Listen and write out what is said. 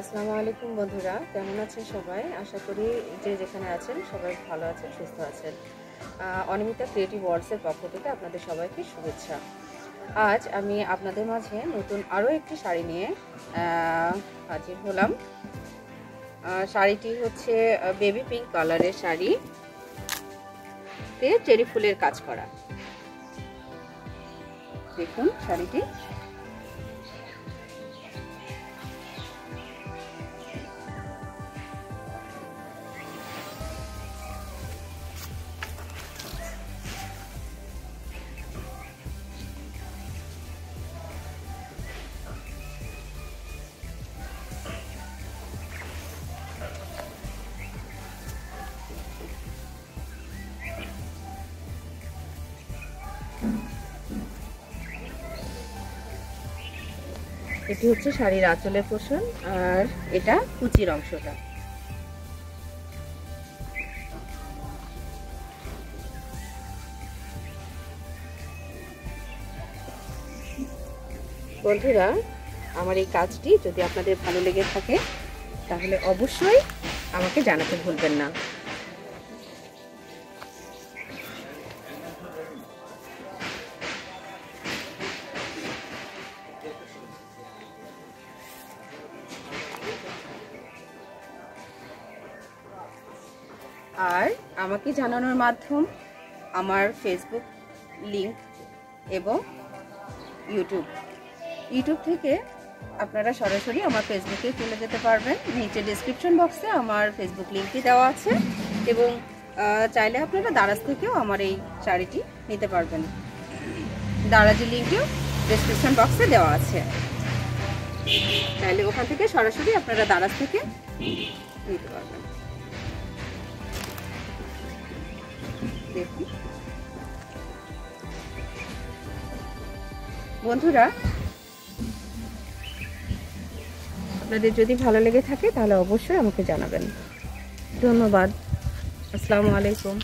আসসালামু আলাইকুম বন্ধুরা, কেমন আছেন সবাই? আশা করি যে যেখানে আছেন সবাই ভালো আছেন, সুস্থ আছেন। অনিমিতা ক্রিয়েটিভ ওয়ার্ডসের পক্ষ থেকে আপনাদের সবাইকে শুভেচ্ছা। আজ আমি আপনাদের মাঝে নতুন আরও একটি শাড়ি নিয়ে হাজির হলাম। শাড়িটি হচ্ছে বেবি পিঙ্ক কালারের শাড়ি, চেরি ফুলের কাজ করা। দেখুন শাড়িটি এটি হচ্ছে শাড়ির আঁচলের পোর্শন, আর এটা কুচির অংশটা। বন্ধুরা, আমার এই কাজটি যদি আপনাদের ভালো লেগে থাকে তাহলে অবশ্যই আমাকে জানাতে ভুলবেন না। আর আমাকে জানানোর মাধ্যম আমার ফেসবুক লিংক এবং ইউটিউব থেকে আপনারা সরাসরি আমার ফেসবুকে চলে যেতে পারবেন। নিচে ডেসক্রিপশন বক্সে আমার ফেসবুক লিঙ্কটি দেওয়া আছে, এবং চাইলে আপনারা দারাজ থেকেও আমার এই শাড়িটি নিতে পারবেন। দারাজের লিঙ্কটিও ডেসক্রিপশন বক্সে দেওয়া আছে, চাইলে ওখান থেকে সরাসরি আপনারা দারাজ থেকে নিতে পারবেন। দেখুন বন্ধুরা, আপনাদের যদি ভালো লেগে থাকে তাহলে অবশ্যই আমাকে জানাবেন। ধন্যবাদ। আসসালামু আলাইকুম।